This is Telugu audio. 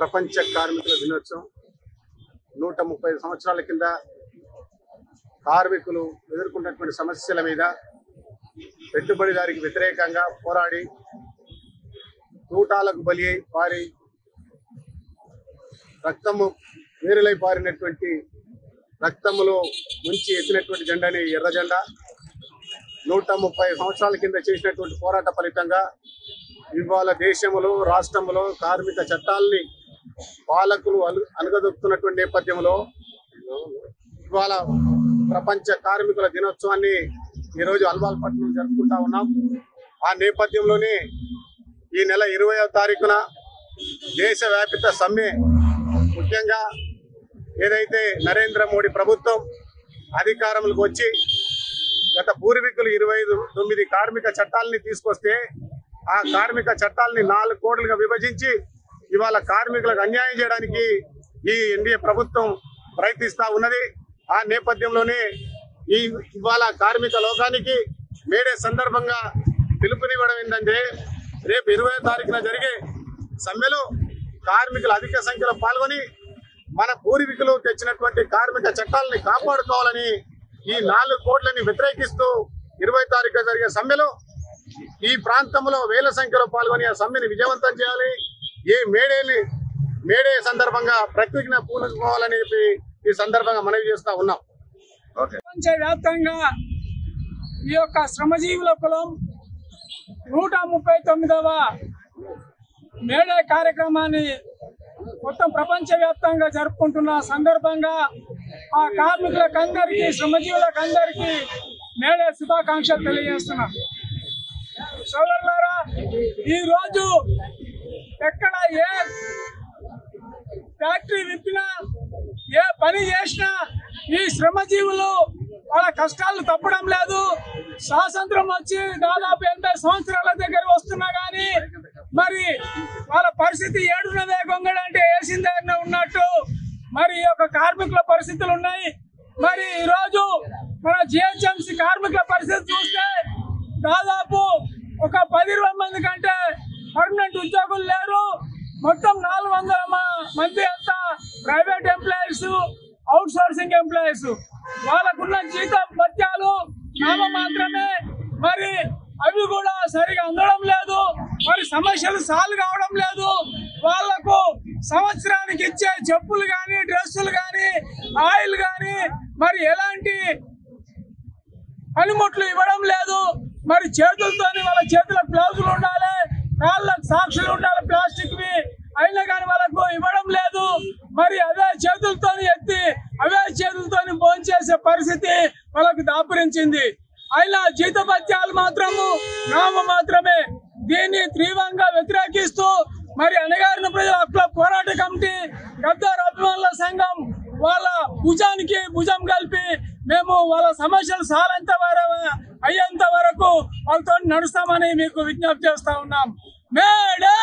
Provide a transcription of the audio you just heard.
ప్రపంచ కార్మికుల దినోత్సవం 130 సంవత్సరాల కింద కార్మికులు ఎదుర్కొన్నటువంటి సమస్యల మీద పెట్టుబడిదారికి వ్యతిరేకంగా పోరాడి తూటాలకు బలి అయి వారి రక్తము వేరులై పారినటువంటి రక్తములో ముంచి ఎత్తినటువంటి జెండాని ఎర్ర జెండా 130 సంవత్సరాల కింద చేసినటువంటి పోరాట ఫలితంగా ఇవాళ దేశంలో రాష్ట్రంలో కార్మిక చట్టాలని పాలకులు అనగదొక్కుతున్నటువంటి నేపథ్యంలో ఇవాళ ప్రపంచ కార్మికుల దినోత్సవాన్ని ఈరోజు అల్వాల్పట్నంలో జరుపుకుంటా ఉన్నాం. ఆ నేపథ్యంలోనే ఈ నెల 20వ తారీఖున దేశవ్యాపిత సమ్మె, ముఖ్యంగా ఏదైతే నరేంద్ర మోడీ ప్రభుత్వం అధికారంలోకి వచ్చి గత పూర్వీకులు 29 కార్మిక చట్టాలని తీసుకొస్తే ఆ కార్మిక చట్టాలని 4 కోట్లుగా విభజించి ఇవాళ కార్మికులకు అన్యాయం చేయడానికి ఈ ఎన్డీఏ ప్రభుత్వం ప్రయత్నిస్తా ఉన్నది. ఆ నేపథ్యంలోనే ఇవాళ కార్మిక లోకానికి మేడే సందర్భంగా పిలుపునివ్వడం ఏంటంటే, రేపు 20వ తారీఖున జరిగే సమ్మెలో కార్మికులు అధిక సంఖ్యలో పాల్గొని మన పూర్వీకులు తెచ్చినటువంటి కార్మిక చట్టాలని కాపాడుకోవాలని ఈ 4 కోట్లని వ్యతిరేకిస్తూ 20వ తారీఖున జరిగే సమ్మెలో ఈ ప్రాంతంలో వేల సంఖ్యలో పాల్గొని ఆ సమ్మెని విజయవంతం చేయాలి. ఈ మేడే సందర్భంగా ప్రతిజ్ఞ పూనుకోవాలని చెప్పి ఈ సందర్భంగా మనవి చేస్తా ఉన్నాం. ప్రపంచవ్యాప్తంగా ఈ యొక్క శ్రమజీవుల కులం 139వ మేడే కార్యక్రమాన్ని మొత్తం ప్రపంచవ్యాప్తంగా జరుపుకుంటున్న సందర్భంగా ఆ కార్మికులకందరికీ, శ్రమజీవులకందరికీ మేడే శుభాకాంక్షలు తెలియజేస్తున్నాం. సోదరులారా, ఈరోజు ఎక్కడ ఏ ఫ్యాక్టరీ విప్పినా, ఏ పని చేసినా ఈ శ్రమజీవులు వాళ్ళ కష్టాలు తప్పడం లేదు. స్వాతంత్రం వచ్చి దాదాపు 80 సంవత్సరాల దగ్గర వస్తున్నా గానీ మరి వాళ్ళ పరిస్థితి ఏడున్నదే గొంగడంటే వేసిందే ఉన్నట్టు మరి ఈ యొక్క కార్మికుల పరిస్థితులు ఉన్నాయి. మరి ఈరోజు మన జిహెచ్ఎంసీ కార్మికుల పరిస్థితి చూస్తే దాదాపు ఒక 10-20 మంది కంటే పర్మనెంట్ ఉద్యోగులు లేరు. మొత్తం 400 మంది అంతా private employees, out sourcing employees. వాళ్ళకున్న జీతం భత్యాలు మాత్రమే, మరి అవి కూడా సరిగా అందడం లేదు. మరి సమస్యలు సాల్వ్ కావడం లేదు. వాళ్లకు సంవత్సరానికి ఇచ్చే చెప్పులు కానీ, డ్రెస్సులు కానీ, ఆయిల్ కానీ మరి ఎలాంటి పనిముట్లు ఇవ్వడం లేదు. మరి చేతులతోని వాళ్ళ చేతులకు గ్లౌజులు ఉండాలి, కాళ్ళకు సాక్షులు ఉండాలి ప్లాస్టిక్వి, అయినా కానీ వాళ్ళకు ఇవ్వడం లేదు. మరి అదే చేతులతోని ఎత్తి అవే చేతులతోని భోంచేసే పరిస్థితి వాళ్ళకు దాపురించింది. అయినా జీతభత్యాలు మాత్రము మాత్రమే. దీన్ని తీవ్రంగా వ్యతిరేకిస్తూ మరి అణగారిన ప్రజల హక్కుల పోరాట కమిటీ, గద్దర్ అభిమానుల సంఘం వాళ్ళ భుజానికి భుజం కలిపి మేము వాళ్ళ సమస్యలు అయ్యేంత వరకు వాళ్ళతో నడుస్తామని మీకు విజ్ఞప్తి చేస్తా ఉన్నాం. మేడే